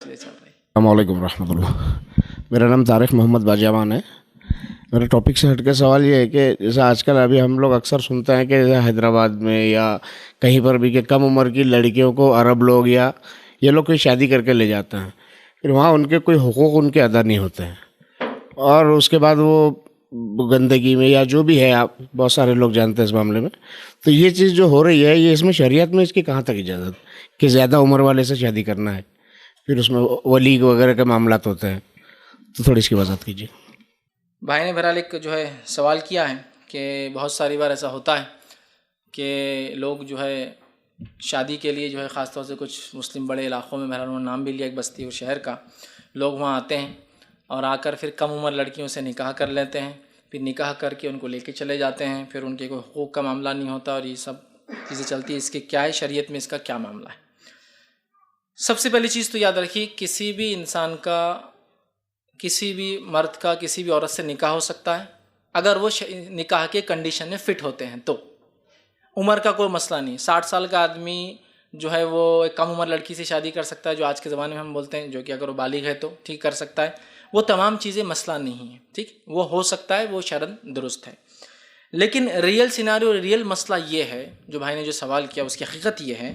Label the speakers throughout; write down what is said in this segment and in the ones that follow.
Speaker 1: چیزیں چل رہی ہیں.
Speaker 2: السلام علیکم ورحمۃ اللہ. میرا نام طارق محمد باجامان ہے. میرے ٹاپک سے ہٹ کے سوال یہ ہے کہ جیسے آج کل ابھی ہم لوگ اکثر سنتے ہیں کہ حیدرآباد میں یا کہیں پر بھی کہ کم عمر کی لڑکیوں کو عرب لوگ یا یہ لوگ کوئی شادی کر کے لے جاتے ہیں، پھر وہاں ان کے کوئی حقوق ان کے ادا نہیں ہوتے ہیں، اور اس کے بعد وہ گندگی میں یا جو بھی ہے، آپ بہت سارے لوگ جانتے ہیں اس معاملے میں. تو یہ چیز جو ہو رہی ہے، یہ اس میں شریعت میں اس کی کہاں تک اجازت کہ زیادہ عمر والے سے شادی کرنا ہے، پھر اس میں ولی وغیرہ کے معاملات ہوتے ہیں، تو تھوڑی اس کی وضاحت کیجیے.
Speaker 1: بھائی نے بہرحال ایک جو ہے سوال کیا ہے کہ بہت ساری بار ایسا ہوتا ہے کہ لوگ جو ہے شادی کے لیے جو ہے خاص طور سے کچھ مسلم بڑے علاقوں میں، بہرحال انہوں نے نام بھی لیا ایک بستی اور شہر کا، لوگ وہاں آتے ہیں اور آ کر پھر کم عمر لڑکیوں سے نکاح کر لیتے ہیں، پھر نکاح کر کے ان کو لے کے چلے جاتے ہیں، پھر ان کے کوئی حقوق کا معاملہ نہیں ہوتا اور یہ سب چیزیں چلتی ہیں. اس کے کیا ہے شریعت میں، اس کا کیا معاملہ ہے؟ سب سے پہلی چیز تو یاد رکھیے، کسی بھی انسان کا، کسی بھی مرد کا کسی بھی عورت سے نکاح ہو سکتا ہے اگر وہ نکاح کے کنڈیشن میں فٹ ہوتے ہیں. تو عمر کا کوئی مسئلہ نہیں. 60 سال کا آدمی جو ہے وہ ایک کم عمر لڑکی سے شادی کر سکتا ہے، جو آج کے زمانے میں ہم بولتے ہیں، جو کہ اگر وہ بالغ ہے تو ٹھیک کر سکتا ہے. وہ تمام چیزیں مسئلہ نہیں ہیں، ٹھیک، وہ ہو سکتا ہے، وہ شرعاً درست ہے. لیکن ریئل سیناریو، ریئل مسئلہ یہ ہے، جو بھائی نے جو سوال کیا اس کی حقیقت یہ ہے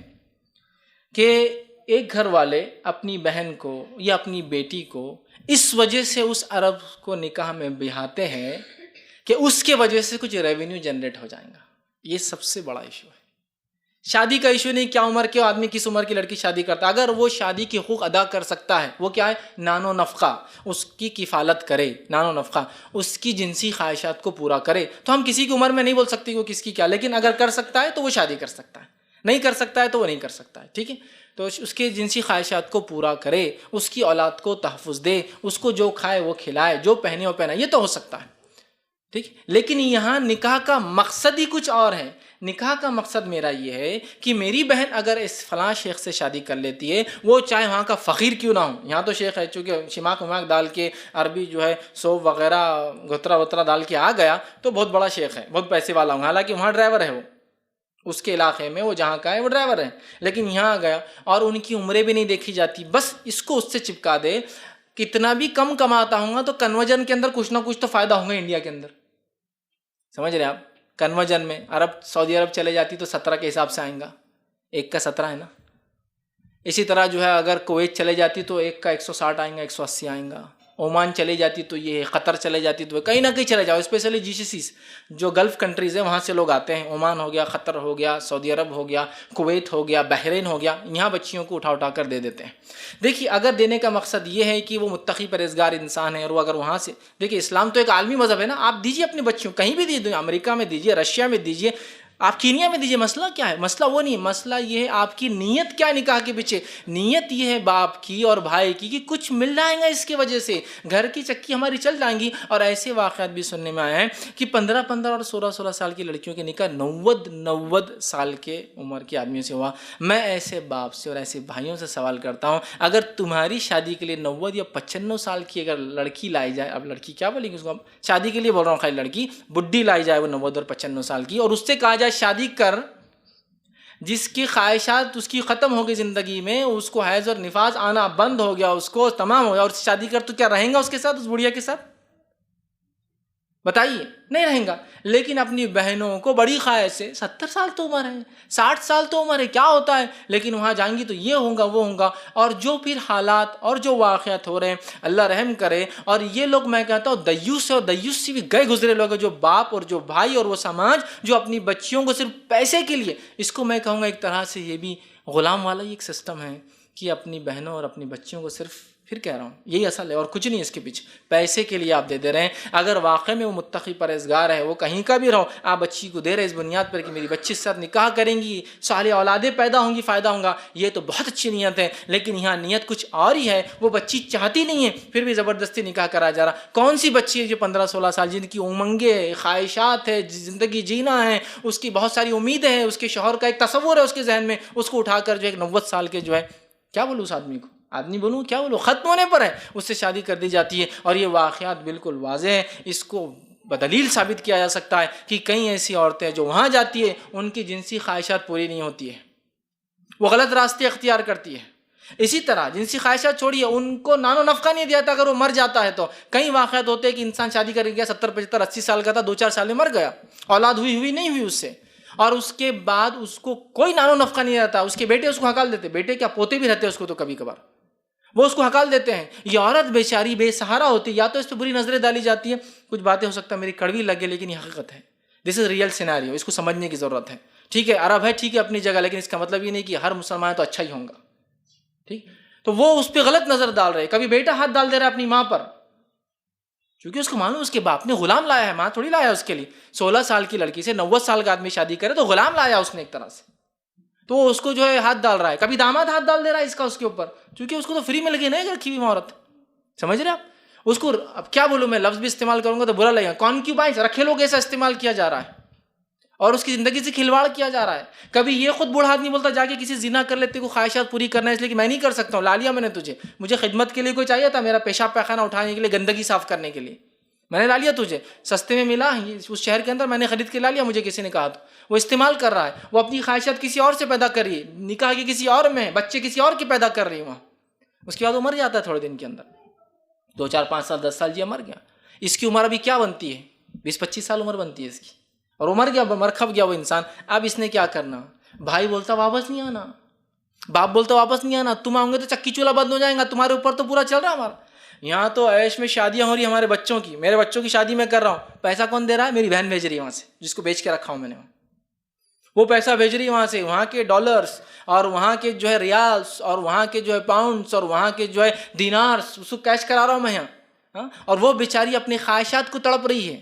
Speaker 1: کہ ایک گھر والے اپنی بہن کو یا اپنی بیٹی کو اس وجہ سے اس عرب کو نکاح میں بہاتے ہیں کہ اس کے وجہ سے کچھ ریونیو جنریٹ ہو جائے گا. یہ سب سے بڑا ایشو ہے. شادی کا ایشو نہیں کیا عمر کے آدمی کس عمر کی لڑکی شادی کرتا ہے. اگر وہ شادی کے حقوق ادا کر سکتا ہے، وہ کیا ہے، نان و نفقہ، اس کی کفالت کرے، نان و نفقہ، اس کی جنسی خواہشات کو پورا کرے، تو ہم کسی کی عمر میں نہیں بول سکتے وہ کس کی کیا، لیکن اگر کر سکتا ہے تو وہ شادی کر سکتا ہے، نہیں کر سکتا ہے تو وہ نہیں کر سکتا ہے. ٹھیک ہے، تو اس کے جنسی خواہشات کو پورا کرے، اس کی اولاد کو تحفظ دے، اس کو جو کھائے وہ کھلائے، جو پہنے وہ پہنائے، یہ تو ہو سکتا ہے. ٹھیک، لیکن یہاں نکاح کا مقصد ہی کچھ اور ہے. نکاح کا مقصد میرا یہ ہے کہ میری بہن اگر اس فلاں شیخ سے شادی کر لیتی ہے، وہ چاہے وہاں کا فقیر کیوں نہ ہو. یہاں تو شیخ ہے، چونکہ شماک وماک ڈال کے عربی جو ہے سوپ وغیرہ گھترا وترا ڈال کے آ گیا تو بہت بڑا شیخ ہے، بہت پیسے والا ہوں، حالانکہ وہاں ڈرائیور ہے، وہ اس کے علاقے میں وہ جہاں کا ہے وہ ڈرائیور ہے، لیکن یہاں آ گیا اور ان کی عمریں بھی نہیں دیکھی جاتی، بس اس کو اس سے چپکا دے. کتنا بھی کم کماتا ہوں گا تو کنورژن کے اندر کچھ نہ کچھ تو فائدہ ہوگا انڈیا کے اندر. سمجھ رہے ہیں آپ؟ کنورژن میں عرب، سعودی عرب چلے جاتی تو 17 کے حساب سے آئیں گا، ایک کا 17 ہے نا. اسی طرح جو ہے اگر کویت چلے جاتی تو ایک کا 160 آئیں گا، 180 آئیں گا. عمان چلی جاتی تو یہ، قطر چلے جاتی تو کہیں نہ کہیں چلے جاؤ، اسپیشلی جی سی سیز جو گلف کنٹریز ہیں وہاں سے لوگ آتے ہیں. عمان ہو گیا، قطر ہو گیا، سعودی عرب ہو گیا، کویت ہو گیا، بحرین ہو گیا، یہاں بچیوں کو اٹھا کر دے دیتے ہیں. دیکھیے اگر دینے کا مقصد یہ ہے کہ وہ متقی پرہیزگار انسان ہے، اور وہ اگر وہاں سے، دیکھیے اسلام تو ایک عالمی مذہب ہے نا، آپ دیجیے اپنے بچوں کہیں بھی دیجیے، امریکہ میں دیجیے، رشیا میں دیجیے، آپ کینیا میں دیجیے. مسئلہ کیا ہے؟ مسئلہ وہ نہیں، مسئلہ یہ ہے آپ کی نیت کیا ہے نکاح کے پیچھے. نیت یہ ہے باپ کی اور بھائی کی کہ کچھ مل جائیں گا اس کی وجہ سے، گھر کی چکی ہماری چل جائیں گی. اور ایسے واقعات بھی سننے میں آئے ہیں کہ 15 اور 16 سال کی لڑکیوں کے نکاح 90 سال کے عمر کے آدمیوں سے ہوا. میں ایسے باپ سے اور ایسے بھائیوں سے سوال کرتا ہوں، اگر تمہاری شادی کے لیے 90 یا 95 سال کی اگر لڑکی لائی جائے، اب لڑکی کیا بولیں گے اس کو، شادی کے لیے بول رہا ہوں، خالی لڑکی بڈھی لائی جائے وہ 90 اور 95 سال کی، اور اس سے کہا جائے شادی کر، جس کی خواہشات اس کی ختم ہو گئی زندگی میں، اس کو حیض اور نفاس آنا بند ہو گیا، اس کو تمام ہو گیا، اور شادی کر، تو کیا رہیں گا اس کے ساتھ، اس بڑھیا کے ساتھ؟ بتائیے، نہیں رہیں گا. لیکن اپنی بہنوں کو بڑی خواہش ہے، 70 سال تو عمر ہے، 60 سال تو عمر ہے، کیا ہوتا ہے، لیکن وہاں جائیں گی تو یہ ہوگا وہ ہوگا. اور جو پھر حالات اور جو واقعات ہو رہے ہیں، اللہ رحم کرے. اور یہ لوگ میں کہتا ہوں دیوس ہے، اور دیوس سے بھی گئے گزرے لوگ ہیں، جو باپ اور جو بھائی اور وہ سماج جو اپنی بچیوں کو صرف پیسے کے لیے، اس کو میں کہوں گا ایک طرح سے یہ بھی غلام والا ہی ایک سسٹم ہے کہ اپنی بہنوں اور اپنی بچیوں کو صرف، پھر کہہ رہا ہوں یہی اصل ہے اور کچھ نہیں، اس کے پیچھے پیسے کے لیے آپ دے رہے ہیں. اگر واقعی میں وہ متقی پرہیزگار ہے، وہ کہیں کا بھی رہو، آپ بچی کو دے رہے اس بنیاد پر کہ میری بچی سے ساتھ نکاح کریں گی، صالح اولادیں پیدا ہوں گی، فائدہ ہوگا، یہ تو بہت اچھی نیت ہے. لیکن یہاں نیت کچھ اور ہی ہے، وہ بچی چاہتی نہیں ہے، پھر بھی زبردستی نکاح کرا جا رہا. کون سی بچی ہے جو 15-16 سال، جن کی امنگیں، خواہشات ہے، زندگی جینا ہے، اس کی بہت ساری امیدیں ہیں، اس کے شوہر کا ایک تصور ہے اس کے ذہن میں، اس کو اٹھا کر جو ایک 90 سال کے جو ہے، کیا بولوں اس آدمی کو، آدمی بولوں کیا بولوں، ختم ہونے پر ہے، اس سے شادی کر دی جاتی ہے. اور یہ واقعات بالکل واضح ہیں، اس کو بدلیل ثابت کیا جا سکتا ہے کہ کئی ایسی عورتیں جو وہاں جاتی ہے، ان کی جنسی خواہشات پوری نہیں ہوتی ہے، وہ غلط راستے اختیار کرتی ہے. اسی طرح جنسی خواہشات چھوڑیے، ان کو نان و نفقہ نہیں دیا تھا اگر وہ مر جاتا ہے تو. کئی واقعات ہوتے ہیں کہ انسان شادی کر گیا 70 75 80 سال کا تھا، 2 4 سال میں مر گیا، اولاد ہوئی نہیں ہوئی اس سے، اور اس کے بعد اس کو کوئی نان و نفقہ نہیں رہتا. اس کے بیٹے اس کو ہکال دیتے، بیٹے کیا پوتے بھی رہتے اس کو تو کبھی کبھار وہ اس کو ہکال دیتے ہیں. یہ عورت بیچاری بے سہارا ہوتی، یا تو اس پہ بری نظریں ڈالی جاتی ہے. کچھ باتیں ہو سکتا ہے میری کڑوی لگے لیکن یہ حقیقت ہے. دس از ریئل سیناریو، اس کو سمجھنے کی ضرورت ہے. ٹھیک ہے عرب ہے، ٹھیک ہے اپنی جگہ، لیکن اس کا مطلب یہ نہیں کہ ہر مسلمان تو اچھا ہی ہوں گا. ٹھیک، تو وہ اس پہ غلط نظر ڈال رہے. کبھی بیٹا ہاتھ ڈال دے رہا ہے اپنی ماں پر، کیونکہ اس کو معلوم اس کے باپ نے غلام لایا ہے، ماں تھوڑی لایا اس کے لیے. 16 سال کی لڑکی سے 90 سال کا آدمی شادی کرے تو غلام لایا اس نے ایک طرح سے، تو وہ اس کو جو ہے ہاتھ ڈال رہا ہے. کبھی داماد ہاتھ ڈال دے رہا ہے اس کا اس کے اوپر، کیونکہ اس کو تو فری میں لگی نہیں رکھی ہوئی عورت. سمجھ رہے آپ اس کو؟ اب کیا بولوں میں، لفظ بھی استعمال کروں گا تو برا لگے گا. کانکیوبائنز، رکھے لوگ ایسا استعمال کیا جا رہا ہے اور اس کی زندگی سے کھلواڑ کیا جا رہا ہے. کبھی یہ خود بوڑھا آدمی بولتا جا کے کسی زنا کر لیتے کو خواہشات پوری کرنا ہے اس لیے کہ میں نہیں کر سکتا ہوں، لا لیا میں نے تجھے، مجھے خدمت کے لیے کوئی چاہیے تھا، میرا پیشاب پیخانہ اٹھانے کے لیے، گندگی صاف کرنے کے لیے میں نے لا لیا تجھے، سستے میں ملا اس شہر کے اندر، میں نے خرید کے لا لیا، مجھے کسی نے کہا تو. وہ استعمال کر رہا ہے، وہ اپنی خواہشات کسی اور سے پیدا کر رہی ہے، نکاح کی کسی اور میں، بچے کسی اور کے پیدا کر رہی ہے وہاں. اس کے بعد وہ مر جاتا ہے تھوڑے دن کے اندر، 2 4 5 سال 10 سال جی مر گیا. اس کی عمر ابھی کیا بنتی ہے، 20 25 سال عمر بنتی ہے اس کی، اور وہ مر گیا، مرکھپ گیا وہ انسان. اب اس نے کیا کرنا؟ بھائی بولتا واپس نہیں آنا، باپ بولتا واپس نہیں آنا، تم آؤ گے تو چکی چولہا بند ہو جائے گا، تمہارے اوپر تو پورا چل رہا ہے ہمارا. یہاں تو عیش میں شادیاں ہو رہی ہمارے بچوں کی، میرے بچوں کی شادی میں کر رہا ہوں، پیسہ کون دے رہا ہے؟ میری بہن بھیج رہی ہے وہاں سے، جس کو بیچ کے رکھا ہوں میں نے، وہ پیسہ بھیج رہی ہے وہاں سے، وہاں کے ڈالرز اور وہاں کے جو ہے ریالز اور وہاں کے جو ہے پاؤنڈس اور وہاں کے جو ہے دینارز، اس کو کیش کرا رہا ہوں میں یہاں. اور وہ بیچاری اپنی خواہشات کو تڑپ رہی ہے،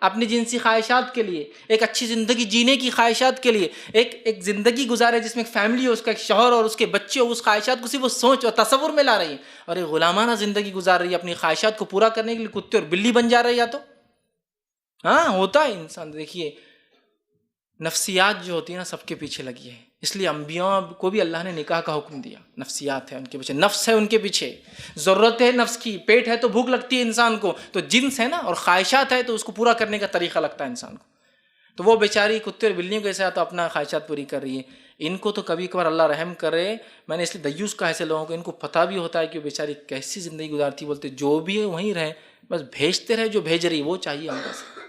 Speaker 1: اپنی جنسی خواہشات کے لیے، ایک اچھی زندگی جینے کی خواہشات کے لیے، ایک زندگی گزارے جس میں ایک فیملی ہو، اس کا ایک شوہر اور اس کے بچے ہو، اس خواہشات کو صرف وہ سوچ اور تصور میں لا رہی ہے، اور ایک غلامانہ زندگی گزار رہی ہے اپنی خواہشات کو پورا کرنے کے لیے. کتے اور بلی بن جا رہی ہے یا تو ہوتا ہے انسان. دیکھیے نفسیات جو ہوتی ہے نا سب کے پیچھے لگی ہے، اس لیے انبیاء کو بھی اللہ نے نکاح کا حکم دیا. نفسیات ہے ان کے پیچھے، نفس ہے ان کے پیچھے، ضرورت ہے نفس کی، پیٹ ہے تو بھوک لگتی ہے انسان کو، تو جنس ہے نا اور خواہشات ہے تو اس کو پورا کرنے کا طریقہ لگتا ہے انسان کو. تو وہ بیچاری کتے اور بلیوں کے ساتھ اپنا خواہشات پوری کر رہی ہے. ان کو تو کبھی کبھار اللہ رحم کرے، میں نے اس لیے دیوس کہا ایسے لوگوں کو، ان کو پتہ بھی ہوتا ہے کہ وہ بیچاری کیسی زندگی گزارتی، بولتے جو بھی ہے وہیں رہے، بس بھیجتے رہے، جو بھیج رہی وہ چاہیے ہم سے.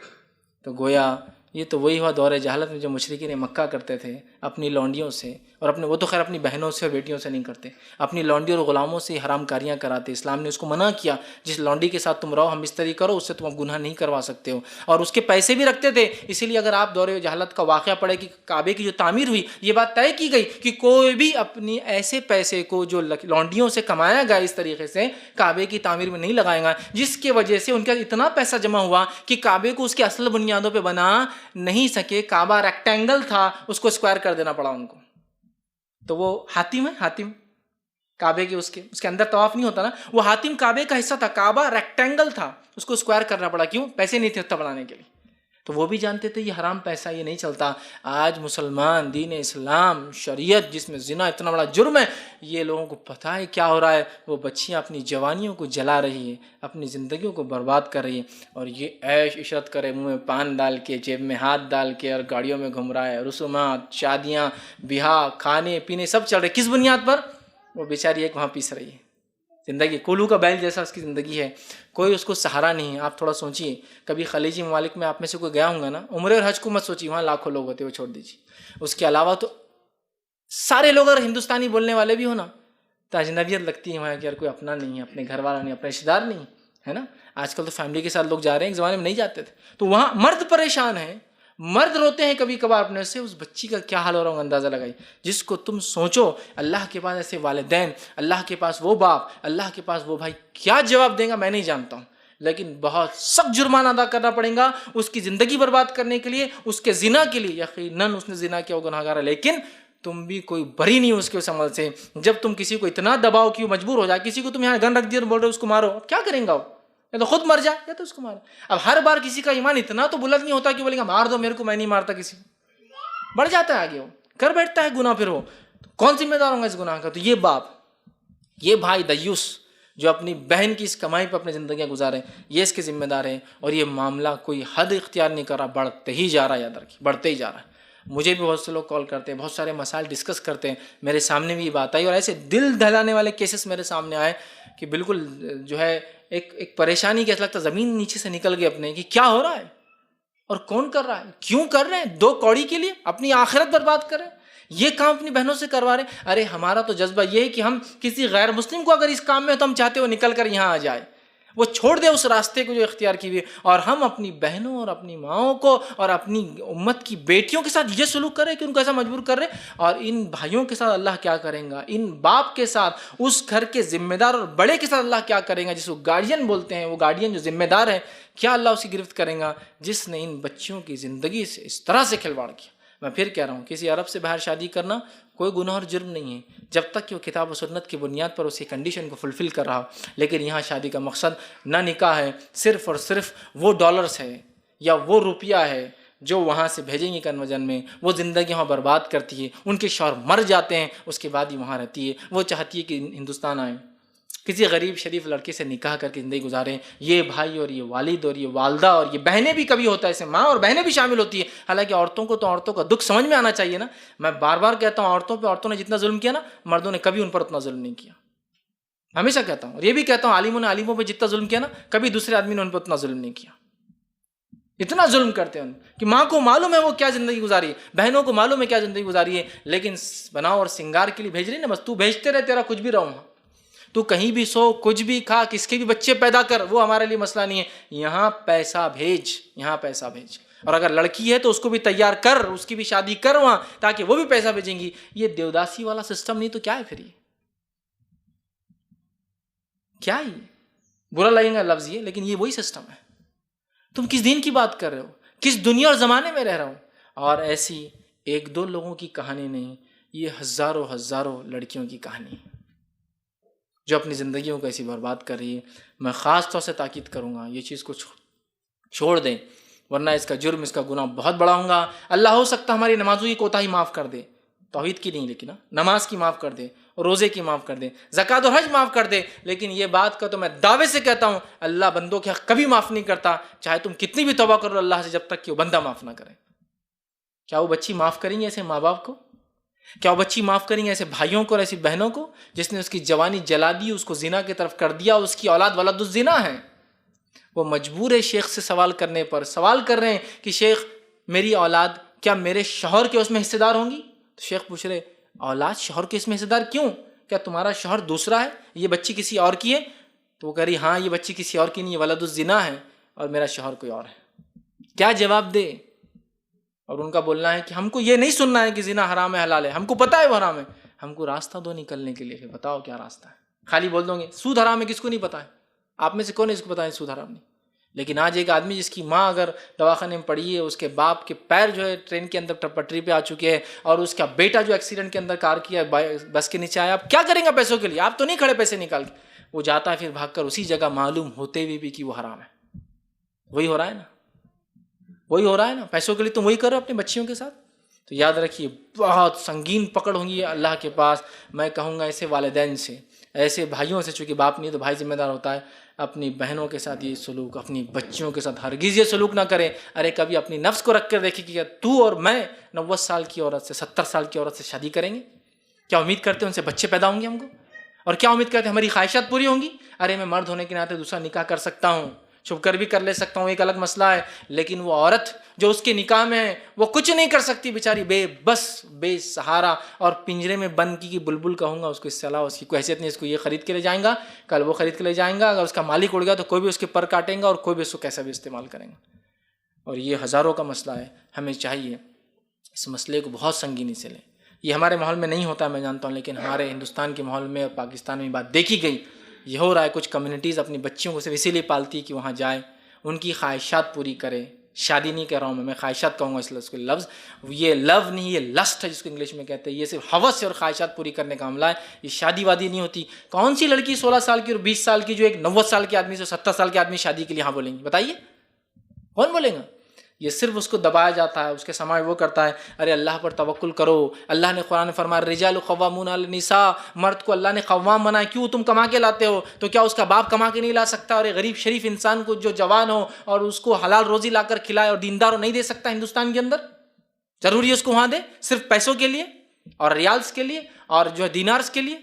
Speaker 1: تو گویا یہ تو وہی ہوا دور جہالت میں جو مشرکین مکہ کرتے تھے اپنی لونڈیوں سے، اور وہ تو خیر اپنی بہنوں سے اور بیٹیوں سے نہیں کرتے، اپنی لونڈیوں اور غلاموں سے حرام کاریاں کراتے. اسلام نے اس کو منع کیا، جس لونڈی کے ساتھ تم رہو ہم مستری کرو، اس سے تم اب گناہ نہیں کروا سکتے ہو. اور اس کے پیسے بھی رکھتے تھے، اسی لیے اگر آپ دور جہالت کا واقعہ پڑھے کہ کعبے کی جو تعمیر ہوئی، یہ بات طے کی گئی کہ کوئی بھی اپنی ایسے پیسے کو جو لونڈیوں سے کمایا گیا اس طریقے سے کعبے کی تعمیر میں نہیں لگائے گا، جس کی وجہ سے ان کا اتنا پیسہ جمع ہوا کہ کعبے کو اس کے اصل بنیادوں پہ بنا نہیں سکے. کعبہ ریکٹینگل تھا، اس کو اسکوائر کر دینا پڑا ان کو. تو وہ حاتم ہے، حاتم کعبے کے اس کے اندر طواف نہیں ہوتا نا، وہ حاتم کعبے کا حصہ تھا، کعبہ ریکٹینگل تھا، اس کو اسکوائر کرنا پڑا. کیوں؟ پیسے نہیں تھے اتنا بنانے کے لیے. تو وہ بھی جانتے تھے یہ حرام پیسہ، یہ نہیں چلتا. آج مسلمان دین اسلام شریعت جس میں زنا اتنا بڑا جرم ہے، یہ لوگوں کو پتہ ہے کیا ہو رہا ہے. وہ بچیاں اپنی جوانیوں کو جلا رہی ہیں، اپنی زندگیوں کو برباد کر رہی ہیں، اور یہ عیش عشرت کرے، منہ میں پان ڈال کے، جیب میں ہاتھ ڈال کے، اور گاڑیوں میں گھوم رہا ہے. رسومات، شادیاں، بیاہ، کھانے پینے سب چل رہے. کس بنیاد پر؟ وہ بیچاری ایک وہاں پیس رہی ہے زندگی، کولو کا بیل جیسا اس کی زندگی ہے، کوئی اس کو سہارا نہیں ہے. آپ تھوڑا سوچیے، کبھی خلیجی ممالک میں آپ میں سے کوئی گیا ہوں گا نا، عمرے اور حج کو مت سوچیے، وہاں لاکھوں لوگ ہوتے، وہ چھوڑ دیجیے. اس کے علاوہ تو سارے لوگ اگر ہندوستانی بولنے والے بھی ہو نا تو اجنبیت لگتی ہے وہاں کہ یار کوئی اپنا نہیں ہے، اپنے گھر والا نہیں، اپنا رشتہ دار نہیں ہے نا. آج کل تو فیملی کے ساتھ لوگ جا رہے ہیں، ایک زمانے میں نہیں جاتے تھے. تو وہاں مرد پریشان ہیں، مرد روتے ہیں کبھی کبھار اپنے سے. اس بچی کا کیا حال ہو رہا ہوگا اندازہ لگائی، جس کو تم سوچو اللہ کے پاس ایسے والدین، اللہ کے پاس وہ باپ، اللہ کے پاس وہ بھائی، کیا جواب دیں گا میں نہیں جانتا ہوں. لیکن بہت سخت جرمانہ ادا کرنا پڑے گا اس کی زندگی برباد کرنے کے لیے، اس کے زنا کے لیے. یقیناً اس نے زنا کیا، وہ گناہگار ہے، لیکن تم بھی کوئی بری نہیں ہو اس کے اس عمل سے. جب تم کسی کو اتنا دباؤ کہ وہ مجبور ہو جائے، کسی کو تم یہاں گن رکھ دیا اور بول رہے ہو اس کو مارو، کیا کریں گا وہ؟ یا تو خود مر جائے یا تو اس کو مارو. اب ہر بار کسی کا ایمان اتنا تو بلند نہیں ہوتا کہ بولے گا مار دو میرے کو، میں نہیں مارتا کسی کو. بڑھ جاتا ہے آگے، وہ کر بیٹھتا ہے گناہ. پھر وہ کون ذمہ دار ہوں گا اس گناہ کا؟ تو یہ باپ، یہ بھائی دیوس جو اپنی بہن کی اس کمائی پر اپنی زندگیاں گزارے، یہ اس کے ذمہ دار ہیں. اور یہ معاملہ کوئی حد اختیار نہیں کر رہا، بڑھتے ہی جا رہا ہے، یاد رکھیے بڑھتے ہی جا رہا ہے. مجھے بھی بہت سے لوگ کال کرتے ہیں, بہت سارے مسائل ڈسکس کرتے ہیں, میرے سامنے بھی یہ بات آئی, اور ایسے دل دہلانے والے کیسز میرے سامنے آئے کہ بالکل جو ہے ایک پریشانی, کیسا لگتا زمین نیچے سے نکل گئی اپنے, کہ کیا ہو رہا ہے اور کون کر رہا ہے, کیوں کر رہے ہیں, 2 کوڑی کے لیے اپنی آخرت برباد کریں, یہ کام اپنی بہنوں سے کروا رہے ہیں. ارے ہمارا تو جذبہ یہ ہے کہ ہم کسی غیر مسلم کو اگر اس کام میں تو ہم چاہتے ہو نکل کر یہاں آ جائے, وہ چھوڑ دے اس راستے کو جو اختیار کی ہوئی, اور ہم اپنی بہنوں اور اپنی ماؤں کو اور اپنی امت کی بیٹیوں کے ساتھ یہ سلوک کریں کہ ان کو ایسا مجبور کر رہے. اور ان بھائیوں کے ساتھ اللہ کیا کریں گا, ان باپ کے ساتھ, اس گھر کے ذمہ دار اور بڑے کے ساتھ اللہ کیا کریں گا, جس کو گارڈین بولتے ہیں, وہ گارڈین جو ذمہ دار ہے, کیا اللہ اسی گرفت کریں گا جس نے ان بچیوں کی زندگی سے اس طرح سے کھلواڑ کیا. میں پھر کہہ رہا ہوں, کسی عرب سے باہر شادی کرنا کوئی گناہ اور جرم نہیں ہے, جب تک کہ وہ کتاب و سنت کی بنیاد پر اسی کنڈیشن کو فلفل کر رہا ہو. لیکن یہاں شادی کا مقصد نہ نکاح ہے, صرف اور صرف وہ ڈالرز ہے یا وہ روپیہ ہے جو وہاں سے بھیجیں گی کنورژن میں, وہ زندگی وہاں برباد کرتی ہے, ان کے شوہر مر جاتے ہیں, اس کے بعد ہی وہاں رہتی ہے. وہ چاہتی ہے کہ ہندوستان آئیں, کسی غریب شریف لڑکے سے نکاح کر کے زندگی گزاریں. یہ بھائی اور یہ والد اور یہ والدہ اور یہ بہنیں بھی کبھی ہوتا ہے, اسے ماں اور بہنیں بھی شامل ہوتی ہیں. حالانکہ عورتوں کو تو عورتوں کا دکھ سمجھ میں آنا چاہیے نا. میں بار بار کہتا ہوں, عورتوں پہ عورتوں نے جتنا ظلم کیا نا, مردوں نے کبھی ان پر اتنا ظلم نہیں کیا. ہمیشہ کہتا ہوں, اور یہ بھی کہتا ہوں, عالموں نے عالموں پہ جتنا ظلم کیا نا, کبھی دوسرے آدمی نے ان پہ اتنا ظلم نہیں کیا. اتنا ظلم کرتے ہیں کہ ماں کو معلوم ہے وہ کیا زندگی گزاری ہے, بہنوں کو معلوم ہے کیا زندگی گزاری ہے, لیکن بناؤ اور سنگار کے لیے بھیج رہی نا, بس تو بھیجتے رہے, تیرا کچھ بھی رہوں, تو کہیں بھی سو, کچھ بھی کھا, کس کے بھی بچے پیدا کر, وہ ہمارے لیے مسئلہ نہیں ہے. یہاں پیسہ بھیج, یہاں پیسہ بھیج. اور اگر لڑکی ہے تو اس کو بھی تیار کر, اس کی بھی شادی کر وہاں, تاکہ وہ بھی پیسہ بھیجیں گی. یہ دیوداسی والا سسٹم نہیں تو کیا ہے پھر, یہ کیا ہی برا لگے گا لفظ یہ, لیکن یہ وہی سسٹم ہے. تم کس دین کی بات کر رہے ہو, کس دنیا اور زمانے میں رہ رہا ہوں. اور ایسی 1-2 لوگوں کی کہانی نہیں, یہ ہزاروں ہزاروں لڑکیوں کی کہانی ہے جو اپنی زندگیوں کو ایسی برباد کر رہی ہے. میں خاص طور سے تاکید کروں گا, یہ چیز کو چھوڑ دیں, ورنہ اس کا جرم, اس کا گناہ بہت بڑا ہوگا. اللہ ہو سکتا ہماری نمازوں کی کوتاہی معاف کر دے, توحید کی نہیں لیکن نماز کی معاف کر دے, روزے کی معاف کر دے, زکوٰۃ اور حج معاف کر دے. لیکن یہ بات کا تو میں دعوے سے کہتا ہوں, اللہ بندوں کے حق کبھی معاف نہیں کرتا, چاہے تم کتنی بھی توبہ کرو اللہ سے, جب تک کہ وہ بندہ معاف نہ کرے. کیا وہ بچی معاف کریں گے ایسے ماں باپ کو؟ کیا وہ بچی معاف کریں گے ایسے بھائیوں کو اور ایسی بہنوں کو جس نے اس کی جوانی جلا دی, اس کو زنا کی طرف کر دیا, اس کی اولاد ولد الزنا ہے؟ وہ مجبور ہے شیخ سے سوال کرنے پر, سوال کر رہے ہیں کہ شیخ میری اولاد کیا میرے شوہر کے اس میں حصے دار ہوں گی؟ تو شیخ پوچھ رہے, اولاد شوہر کے اس میں حصے دار کیوں, کیا تمہارا شوہر دوسرا ہے, یہ بچی کسی اور کی ہے؟ تو وہ کہہ رہی, ہاں یہ بچی کسی اور کی نہیں, یہ ولد الزنا ہے اور میرا شوہر کوئی اور ہے. کیا جواب دے؟ اور ان کا بولنا ہے کہ ہم کو یہ نہیں سننا ہے کہ زنا حرام ہے حلال ہے, ہم کو پتہ ہے وہ حرام ہے, ہم کو راستہ دو نکلنے کے لیے. بتاؤ کیا راستہ ہے؟ خالی بول دو گے سود حرام ہے, کس کو نہیں پتہ ہے؟ آپ میں سے کون ہے اس کو پتہ ہے سود حرام نہیں؟ لیکن آج ایک آدمی جس کی ماں اگر دواخانے میں پڑی ہے, اس کے باپ کے پیر جو ہے ٹرین کے اندر پٹری پہ آ چکے ہیں, اور اس کا بیٹا جو ایکسیڈنٹ کے اندر کار کیا بس کے نیچے آیا, آپ کیا کریں گا پیسوں کے لیے؟ آپ تو نہیں کھڑے پیسے نکال کے. وہ جاتا ہے پھر بھاگ کر اسی جگہ, معلوم ہوتے ہوئے بھی کہ وہ حرام ہے. وہی ہو رہا ہے نا, وہی ہو رہا ہے نا, پیسوں کے لیے تم وہی کرو اپنی بچیوں کے ساتھ. تو یاد رکھیے بہت سنگین پکڑ ہوں گی اللہ کے پاس. میں کہوں گا ایسے والدین سے, ایسے بھائیوں سے, چونکہ باپ نہیں تو بھائی ذمہ دار ہوتا ہے, اپنی بہنوں کے ساتھ یہ سلوک, اپنی بچیوں کے ساتھ ہرگز یہ سلوک نہ کریں. ارے کبھی اپنی نفس کو رکھ کر دیکھیں کہ کیا تو اور میں 90 سال کی عورت سے 70 سال کی عورت سے شادی کریں گے؟ کیا امید کرتے ہیں ان سے بچے پیدا ہوں گے ہم کو؟ اور کیا امید کرتے ہیں ہماری خواہشات پوری ہوں گی؟ ارے میں مرد ہونے کے ناطے دوسرا نکاح کر سکتا ہوں, چھپ کر بھی کر لے سکتا ہوں, ایک الگ مسئلہ ہے. لیکن وہ عورت جو اس کے نکاح میں ہے وہ کچھ نہیں کر سکتی, بیچاری بے بس, بے سہارا, اور پنجرے میں بند کی بلبل کہوں گا. اس کو اس سے علاوہ اس کی کوئی حیثیت نہیں. اس کو یہ خرید کے لے جائیں گا, کل وہ خرید کے لے جائیں گا, اگر اس کا مالک اڑ گیا تو کوئی بھی اس کے پر کاٹیں گا, اور کوئی بھی اس کو کیسا بھی استعمال کریں گا. اور یہ ہزاروں کا مسئلہ ہے. ہمیں چاہیے اس مسئلے کو بہت سنگینی سے لیں. یہ ہمارے ماحول میں نہیں ہوتا ہے میں جانتا ہوں, لیکن ہمارے ہندوستان کے ماحول میں اور پاکستان میں بات دیکھی گئی. یہ ہو رہا ہے, کچھ کمیونٹیز اپنی بچیوں کو صرف اسی لیے پالتی ہے کہ وہاں جائے, ان کی خواہشات پوری کرے. شادی نہیں کہہ رہا ہوں میں خواہشات کہوں گا اس کو لفظ, یہ لو نہیں, یہ لسٹ ہے جس کو انگلش میں کہتے ہیں. یہ صرف ہوس اور خواہشات پوری کرنے کا معاملہ ہے, یہ شادی وادی نہیں ہوتی. کون سی لڑکی 16 سال کی اور 20 سال کی جو ایک 90 سال کے آدمی سے 70 سال کے آدمی شادی کے لیے ہاں بولیں گی؟ بتائیے کون بولیں گا؟ یہ صرف اس کو دبایا جاتا ہے, اس کے سماع وہ کرتا ہے. ارے اللہ پر توکل کرو. اللہ نے قرآن میں فرمایا الرجال قوامون علی النساء, مرد کو اللہ نے قوام بنایا. کیوں؟ تم کما کے لاتے ہو, تو کیا اس کا باپ کما کے نہیں لا سکتا؟ اور ایک غریب شریف انسان کو جو جوان ہو اور اس کو حلال روزی لا کر کھلائے اور دیندار ہو نہیں دے سکتا ہندوستان کے اندر؟ ضروری ہے اس کو وہاں دے صرف پیسوں کے لیے اور ریالز کے لیے اور جو ہے دینارز کے لیے؟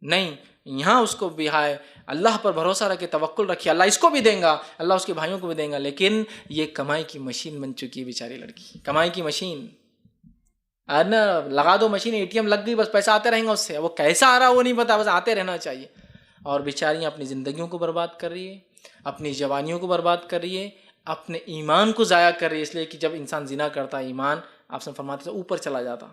Speaker 1: نہیں، یہاں اس کو بھی ہے اللہ پر بھروسہ رکھے، توکل رکھیے، اللہ اس کو بھی دیں گا، اللہ اس کے بھائیوں کو بھی دیں گا. لیکن یہ کمائی کی مشین بن چکی ہے بیچاری لڑکی، کمائی کی مشین. لگا دو مشین، اے ٹی ایم لگ گئی، بس پیسہ آتے رہیں گا اس سے، وہ کیسا آ رہا وہ نہیں پتا، بس آتے رہنا چاہیے. اور بیچاریاں اپنی زندگیوں کو برباد کر رہی ہے، اپنی جوانیوں کو برباد کر رہی ہے، اپنے ایمان کو ضائع کر رہی ہے. اس لیے کہ جب انسان زنا کرتا ہے ایمان آپ سے فرماتے ہیں اوپر چلا جاتا،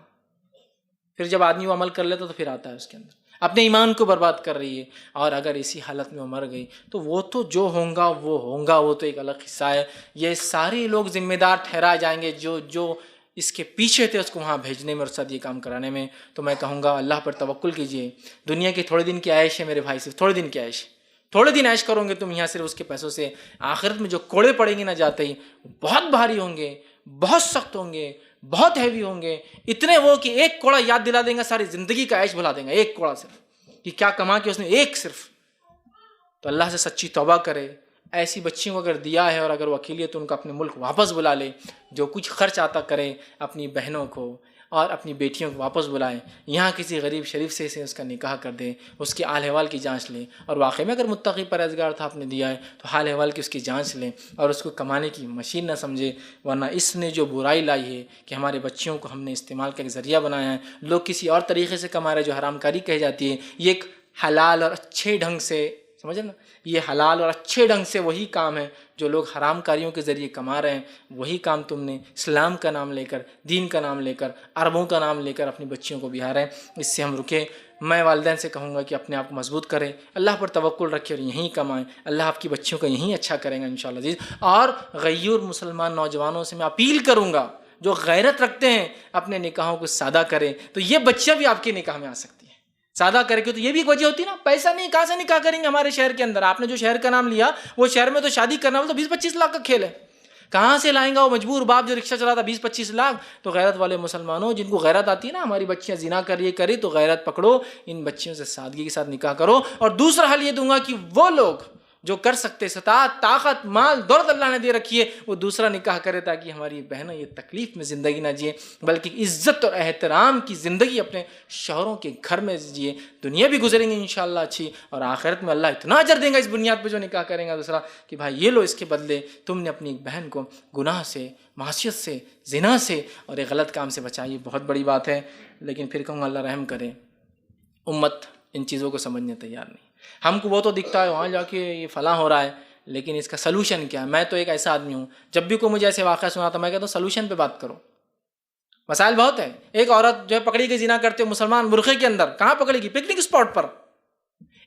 Speaker 1: پھر جب آدمی وہ عمل کر لیتا تو پھر آتا ہے اس کے اندر. اپنے ایمان کو برباد کر رہی ہے. اور اگر اسی حالت میں وہ مر گئی تو وہ تو جو ہوگا وہ تو ایک الگ قصہ ہے. یہ سارے لوگ ذمہ دار ٹھہرائے جائیں گے جو اس کے پیچھے تھے اس کو وہاں بھیجنے میں اور ساتھ یہ کام کرانے میں. تو میں کہوں گا اللہ پر توکل کیجئے. دنیا کی تھوڑے دن کی عیش ہے میرے بھائی، صرف تھوڑے دن کی عیش، تھوڑے دن عیش کرو گے تم یہاں صرف اس کے پیسوں سے. آخرت میں جو کوڑے پڑیں گے نہ جاتے ہی، بہت بھاری ہوں گے، بہت سخت ہوں گے، بہت ہیوی ہوں گے. اتنے وہ کہ ایک کوڑا یاد دلا دیں گا ساری زندگی کا عیش بھلا دیں گا. ایک کوڑا صرف کہ کیا کما کے اس نے ایک صرف. تو اللہ سے سچی توبہ کرے. ایسی بچیوں کو اگر دیا ہے اور اگر وہ اکیلی ہے تو ان کو اپنے ملک واپس بلا لے. جو کچھ خرچ آتا کرے اپنی بہنوں کو اور اپنی بیٹیوں کو واپس بلائیں. یہاں کسی غریب شریف سے اس کا نکاح کر دیں، اس کے حال احوال کی جانچ لیں، اور واقعی میں اگر متقی پرہیزگار تھا آپ نے دیا ہے تو حال احوال کی اس کی جانچ لیں اور اس کو کمانے کی مشین نہ سمجھے. ورنہ اس نے جو برائی لائی ہے کہ ہمارے بچیوں کو ہم نے استعمال کا ایک ذریعہ بنایا ہے. لوگ کسی اور طریقے سے کما رہے جو حرام کاری کہی جاتی ہے. یہ ایک حلال اور اچھے ڈھنگ سے سمجھے نا، یہ حلال اور اچھے ڈھنگ سے وہی کام ہے جو لوگ حرام کاریوں کے ذریعے کما رہے ہیں. وہی کام تم نے اسلام کا نام لے کر، دین کا نام لے کر، عربوں کا نام لے کر اپنی بچیوں کو بہا رہے ہیں. اس سے ہم رکے. میں والدین سے کہوں گا کہ اپنے آپ کو مضبوط کریں، اللہ پر توکل رکھیں اور یہیں کمائیں. اللہ آپ کی بچیوں کا یہیں اچھا کریں گا انشاءاللہ عزیز. اور غیور مسلمان نوجوانوں سے میں اپیل کروں گا جو غیرت رکھتے ہیں اپنے نکاحوں کو سادہ کریں، تو یہ بچیاں بھی آپ کے نکاح میں آ سکتی ہیں. سادہ کر کے تو یہ بھی ایک وجہ ہوتی ہے نا، پیسہ نہیں کہاں سے نکاح کریں گے ہمارے شہر کے اندر. آپ نے جو شہر کا نام لیا وہ شہر میں تو شادی کرنا ہو تو 20-25 لاکھ کا کھیل ہے. کہاں سے لائیں گا وہ مجبور باپ جو رکشہ چلاتا 20-25 لاکھ. تو غیرت والے مسلمانوں جن کو غیرت آتی ہے نا، ہماری بچیاں زنا کر یہ کری تو غیرت پکڑو، ان بچیوں سے سادگی کے ساتھ نکاح کرو. اور دوسرا حل یہ دوں گا کہ وہ لوگ جو کر سکتے، استطاعت، طاقت، مال، دولت اللہ نے دے رکھی ہے، وہ دوسرا نکاح کرے تاکہ ہماری بہنیں یہ تکلیف میں زندگی نہ جیے بلکہ عزت اور احترام کی زندگی اپنے شوہروں کے گھر میں جیے. دنیا بھی گزریں گے انشاءاللہ اچھی، اور آخرت میں اللہ اتنا اجر دیں گا اس بنیاد پہ جو نکاح کریں گا دوسرا کہ بھائی یہ لو اس کے بدلے تم نے اپنی ایک بہن کو گناہ سے، معصیت سے، زنا سے اور ایک غلط کام سے بچائی. بہت بڑی بات ہے. لیکن پھر کہوں گا اللہ رحم کرے، امت ان چیزوں کو سمجھنے تیار نہیں. ہم کو وہ تو دکھتا ہے وہاں جا کے یہ فلاں ہو رہا ہے، لیکن اس کا سلوشن کیا ہے؟ میں تو ایک ایسا آدمی ہوں جب بھی کوئی مجھے ایسے واقعہ سناتا میں کہتا ہوں سلوشن پہ بات کرو. مسائل بہت ہیں. ایک عورت جو ہے پکڑی گئی زنا کرتے ہوئے مسلمان برقعے کے اندر. کہاں پکڑی گئی؟ پکنک اسپاٹ پر.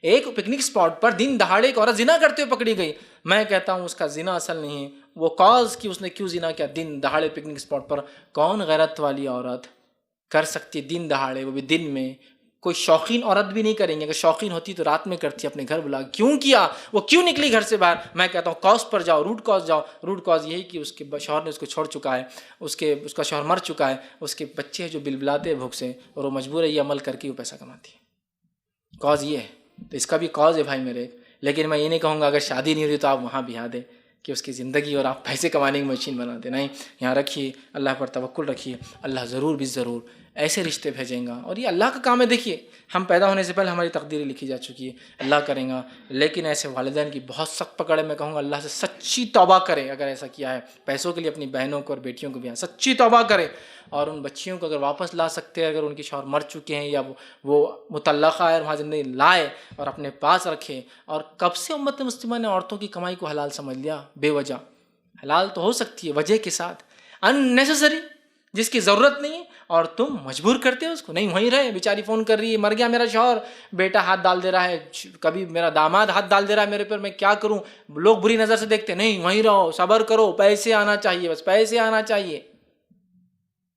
Speaker 1: ایک پکنک اسپاٹ پر دن دہاڑے ایک عورت زنا کرتے ہوئے پکڑی گئی. میں کہتا ہوں اس کا زنا اصل نہیں ہے، وہ کاز کہ اس نے کیوں زنا کیا دن دہاڑے پکنک اسپاٹ پر. کون غیرت والی عورت کر سکتی دن دہاڑے، وہ بھی دن میں؟ کوئی شوقین عورت بھی نہیں کریں گے. اگر شوقین ہوتی تو رات میں کرتی، اپنے گھر بلا. کیوں کیا؟ وہ کیوں نکلی گھر سے باہر؟ میں کہتا ہوں کاز پر جاؤ، روٹ کاز جاؤ. روٹ کاز یہی کہ اس کے شوہر نے اس کو چھوڑ چکا ہے، اس کا شوہر مر چکا ہے، اس کے بچے جو بلبلاتے ہیں بھوک سے اور وہ مجبور ہے یہ عمل کر کے وہ پیسہ کماتی ہے. کاز یہ ہے. تو اس کا بھی کاز ہے بھائی میرے. لیکن میں یہ نہیں کہوں گا اگر شادی نہیں ہوئی تو آپ وہاں بہا دیں کہ اس کی زندگی اور آپ پیسے کمانے کی مشین بنا دیں. نہیں، یہاں رکھیے، اللہ پر توکل رکھیے. اللہ ضرور بھی ضرور ایسے رشتے بھیجیں گا. اور یہ اللہ کا کام ہے. دیکھیے ہم پیدا ہونے سے پہلے ہماری تقدیریں لکھی جا چکی ہے، اللہ کریں گا. لیکن ایسے والدین کی بہت سخت پکڑ ہے. میں کہوں گا اللہ سے سچی توبہ کریں. اگر ایسا کیا ہے پیسوں کے لیے اپنی بہنوں کو اور بیٹیوں کو بھی سچی توبہ کریں. اور ان بچیوں کو اگر واپس لا سکتے ہیں، اگر ان کے شوہر مر چکے ہیں یا وہ مطلقہ ہے وہاں زندگی لائے اور اپنے پاس رکھے. اور کب سے امت مسلمہ نے عورتوں کی کمائی کو حلال سمجھ لیا؟ بے وجہ. حلال تو ہو سکتی ہے وجہ کے ساتھ، ان جس کی ضرورت نہیں ہے اور تم مجبور کرتے ہو اس کو. نہیں وہیں رہے. بیچاری فون کر رہی ہے مر گیا میرا شوہر، بیٹا ہاتھ ڈال دے رہا ہے، کبھی میرا داماد ہاتھ ڈال دے رہا ہے میرے پر، میں کیا کروں؟ لوگ بری نظر سے دیکھتے. نہیں وہیں رہو، صبر کرو، پیسے آنا چاہیے، بس پیسے آنا چاہیے.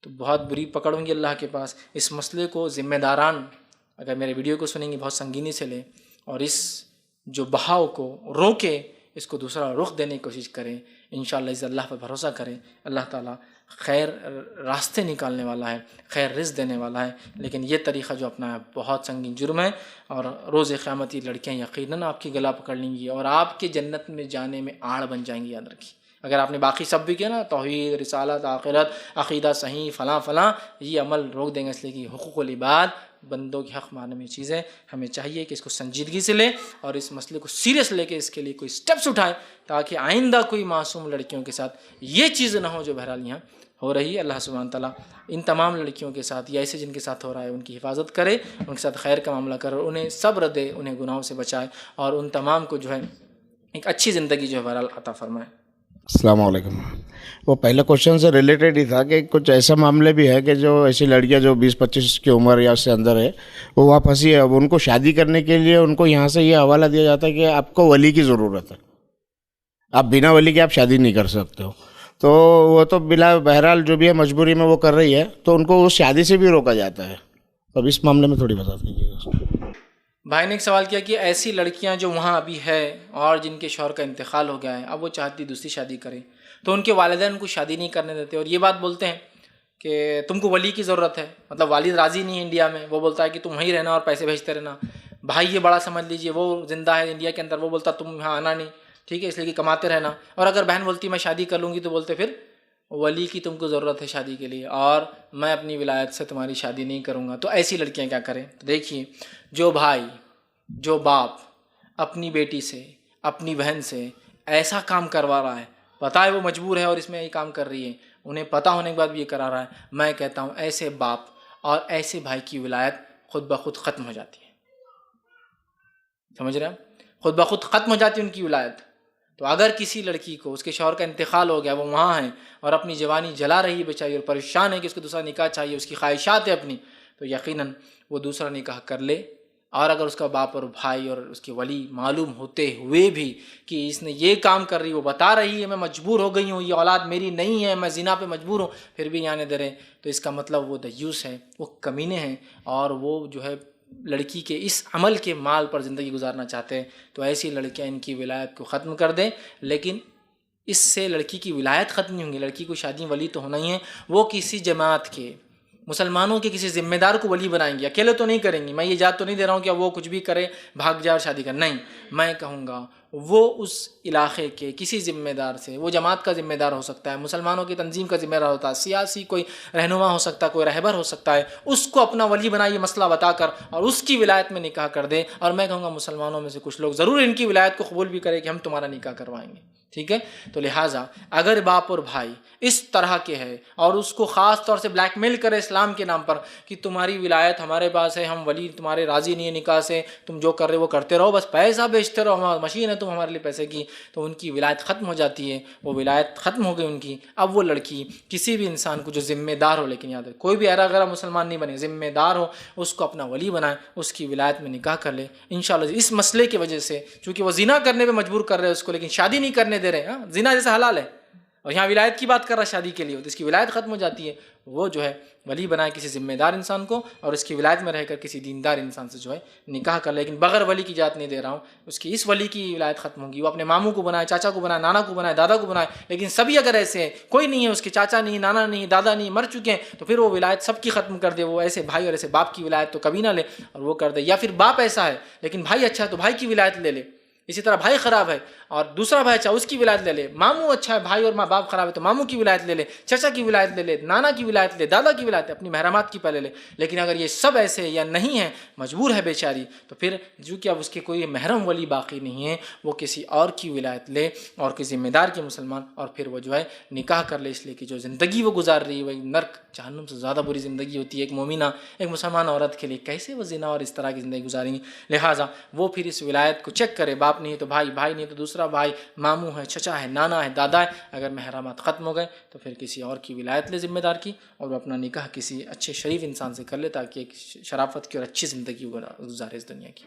Speaker 1: تو بہت بری پکڑ ہوں گی اللہ کے پاس. اس مسئلے کو ذمہ داران اگر میرے ویڈیو کو سنیں گے بہت سنگینی سے لیں اور اس جو بہاؤ کو روکے، اس کو دوسرا رخ دینے کی کوشش کریں. انشاءاللہ اس اللہ پر بھروسہ کریں. اللہ تعالیٰ خیر راستے نکالنے والا ہے، خیر رزق دینے والا ہے. لیکن یہ طریقہ جو اپنا ہے بہت سنگین جرم ہے. اور روز قیامت یہ لڑکیاں یقیناً آپ کی گلا پکڑ لیں گی اور آپ کے جنت میں جانے میں آڑ بن جائیں گی. یاد رکھیے. اگر آپ نے باقی سب بھی کیا نا، توحید، رسالت، آخرت، عقیدہ صحیح، فلاں فلاں، یہ عمل روک دیں گے، اس لیے کہ حقوق العباد، بندوں کے حق ماننے میں چیزیں، ہمیں چاہیے کہ اس کو سنجیدگی سے لیں اور اس مسئلے کو سیریس لے کے اس کے لیے کوئی سٹیپس اٹھائیں، تاکہ آئندہ کوئی معصوم لڑکیوں کے ساتھ یہ چیز نہ ہو جو بہرحال یہاں ہو رہی ہے۔ اللہ سبحانہ تعالیٰ ان تمام لڑکیوں کے ساتھ یا ایسے جن کے ساتھ ہو رہا ہے ان کی حفاظت کرے، ان کے ساتھ خیر کا معاملہ کرے، اور انہیں صبر دے، انہیں گناہوں سے بچائے، اور ان تمام کو جو ہے ایک اچھی زندگی جو ہے بہرحال عطا فرمائے۔
Speaker 2: السلام علیکم۔ وہ پہلے کوشچن سے ریلیٹڈ ہی تھا کہ کچھ ایسا معاملے بھی ہے کہ جو ایسی لڑکیاں جو 20-25 کی عمر یا اس سے اندر ہے، وہ وہاں پھنسی ہے، اب ان کو شادی کرنے کے لیے ان کو یہاں سے یہ حوالہ دیا جاتا ہے کہ آپ کو ولی کی ضرورت ہے، آپ بنا ولی کے آپ شادی نہیں کر سکتے ہو، تو وہ تو بلا بہرحال جو بھی ہے مجبوری میں وہ کر رہی ہے، تو ان کو اس شادی سے بھی روکا جاتا ہے۔ تو اب اس معاملے میں تھوڑی وضاحت کیجیے گا۔
Speaker 1: بھائی نے ایک سوال کیا کہ ایسی لڑکیاں جو وہاں ابھی ہے اور جن کے شوہر کا انتقال ہو گیا ہے، اب وہ چاہتی دوسری شادی کریں، تو ان کے والدین ان کو شادی نہیں کرنے دیتے، اور یہ بات بولتے ہیں کہ تم کو ولی کی ضرورت ہے، مطلب والد راضی نہیں ہے انڈیا میں، وہ بولتا ہے کہ تم وہیں رہنا اور پیسے بھیجتے رہنا۔ بھائی یہ بڑا سمجھ لیجئے، وہ زندہ ہے انڈیا کے اندر، وہ بولتا تم یہاں آنا نہیں، ٹھیک ہے، اس لیے کہ کماتے رہنا۔ اور اگر بہن بولتی میں شادی کر لوں گی، تو بولتے پھر ولی کی تم کو ضرورت ہے شادی کے لیے، اور میں اپنی ولایت سے تمہاری شادی نہیں کروں گا۔ تو ایسی لڑکیاں کیا کریں؟ تو دیکھیے، جو بھائی، جو باپ اپنی بیٹی سے، اپنی بہن سے ایسا کام کروا رہا ہے، پتہ ہے وہ مجبور ہے اور اس میں یہ کام کر رہی ہے، انہیں پتہ ہونے کے بعد بھی یہ کرا رہا ہے، میں کہتا ہوں ایسے باپ اور ایسے بھائی کی ولایت خود بخود ختم ہو جاتی ہے۔ سمجھ رہے ہیں؟ خود بخود ختم ہو جاتی ہے ان کی ولایت۔ تو اگر کسی لڑکی کو اس کے شوہر کا انتقال ہو گیا، وہ وہاں ہے اور اپنی جوانی جلا رہی ہے بیچاری، اور پریشان ہے کہ اس کو دوسرا نکاح چاہیے، اس کی خواہشات ہے اپنی، تو یقیناً وہ دوسرا نکاح کر لے۔ اور اگر اس کا باپ اور بھائی اور اس کے ولی معلوم ہوتے ہوئے بھی کہ اس نے یہ کام کر رہی، وہ بتا رہی ہے میں مجبور ہو گئی ہوں، یہ اولاد میری نہیں ہے، میں زنا پہ مجبور ہوں، پھر بھی آنے دے رہے، تو اس کا مطلب وہ دیوس ہیں، وہ کمینے ہیں، اور وہ جو ہے لڑکی کے اس عمل کے مال پر زندگی گزارنا چاہتے ہیں۔ تو ایسی لڑکیاں ان کی ولایت کو ختم کر دیں، لیکن اس سے لڑکی کی ولایت ختم نہیں ہوں گی، لڑکی کو شادی ولی تو ہونا ہی ہے، وہ کسی جماعت کے، مسلمانوں کے کسی ذمہ دار کو ولی بنائیں گے، اکیلے تو نہیں کریں گی۔ میں یہ اجازت تو نہیں دے رہا ہوں کہ وہ کچھ بھی کرے، بھاگ جائے اور شادی کرے، نہیں، میں کہوں گا وہ اس علاقے کے کسی ذمہ دار سے، وہ جماعت کا ذمہ دار ہو سکتا ہے، مسلمانوں کی تنظیم کا ذمہ دار ہوتا ہے، سیاسی کوئی رہنما ہو سکتا ہے، کوئی رہبر ہو سکتا ہے، اس کو اپنا ولی بنائیے مسئلہ بتا کر، اور اس کی ولایت میں نکاح کر دے، اور میں کہوں گا مسلمانوں میں سے کچھ لوگ ضرور ان کی ولایت کو قبول بھی کرے کہ ہم تمہارا نکاح کروائیں گے، ٹھیک ہے۔ تو لہٰذا اگر باپ اور بھائی اس طرح کے ہے اور اس کو خاص طور سے بلیک میل کرے اسلام کے نام پر کہ تمہاری ولایت ہمارے پاس ہے، ہم ولی تمہارے راضی نہیں ہے نکاح سے، تم جو کر رہے وہ کرتے رہو، بس پیسہ بیچتے رہو، ہماری مشین ہے تم ہمارے لیے پیسے کی، تو ان کی ولایت ختم ہو جاتی ہے، وہ ولایت ختم ہو گئی ان کی۔ اب وہ لڑکی کسی بھی انسان کو جو ذمہ دار ہو، لیکن یاد رکھے کوئی بھی ایرا غیرہ مسلمان نہیں بنے، ذمہ دار ہو، اس کو اپنا ولی بنائے، اس کی ولایت میں نکاح کر لے انشاءاللہ۔ اس مسئلے کی وجہ سے چونکہ وہ زنا کرنے پہ مجبور کر رہے ہیں اس کو، لیکن شادی نہیں کرنے دے رہے، ہاں زنا جیسا حلال ہے، اور یہاں ولایت کی بات کر رہا ہے شادی کے لیے، تو اس کی ولایت ختم ہو جاتی ہے۔ وہ جو ہے ولی بنائے کسی ذمہ دار انسان کو، اور اس کی ولایت میں رہ کر کسی دیندار انسان سے جو ہے نکاح کر لے، لیکن بغیر ولی کی اجازت نہیں دے رہا ہوں، اس کی اس ولی کی ولایت ختم ہوگی۔ وہ اپنے ماموں کو بنائے، چاچا کو بنائے، نانا کو بنائے، دادا کو بنائے، لیکن سبھی اگر ایسے ہیں، کوئی نہیں ہے اس کے چاچا نہیں، نانا نہیں، دادا نہیں، مر چکے ہیں، تو پھر وہ ولایت سب کی ختم کر دے، وہ ایسے بھائی اور ایسے باپ کی ولایت تو کبھی نہ لے، اور وہ کر دے۔ یا پھر باپ ایسا ہے لیکن بھائی اچھا ہے تو بھائی کی ولایت لے لے، اسی طرح بھائی خراب ہے اور دوسرا بھائی اچھا اس کی ولایت لے لے، ماموں اچھا ہے بھائی اور ماں باپ خراب ہے تو ماموں کی ولایت لے لے، چچا کی ولایت لے لے، نانا کی ولایت لے، دادا کی ولایت لے، اپنی محرمات کی پہلے لے۔ لیکن اگر یہ سب ایسے یا نہیں ہے، مجبور ہے بیچاری، تو پھر جو کہ اب اس کے کوئی محرم ولی باقی نہیں ہے، وہ کسی اور کی ولایت لے، اور کسی ذمہ دار کے مسلمان، اور پھر وہ جو ہے نکاح کر لے، اس لیے کہ جو زندگی وہ گزار رہی ہے وہ نرک جہنم سے زیادہ بری زندگی ہوتی ہے۔ ایک مومنہ، ایک مسلمان عورت کے لیے کیسے وہ زنا اور اس طرح کی زندگی گزاریں گی؟ لہٰذا وہ پھر اس ولایت کو چیک کرے، باپ نہیں تو بھائی، بھائی نہیں تو دوسرا بھائی، ماموں ہے، چچا ہے، نانا ہے، دادا ہے، اگر محرمات ختم ہو گئے تو پھر کسی اور کی ولایت لے ذمہ دار کی، اور وہ اپنا نکاح کسی اچھے شریف انسان سے کر لے، تاکہ ایک شرافت کی اور اچھی زندگی گزارے اس دنیا کی۔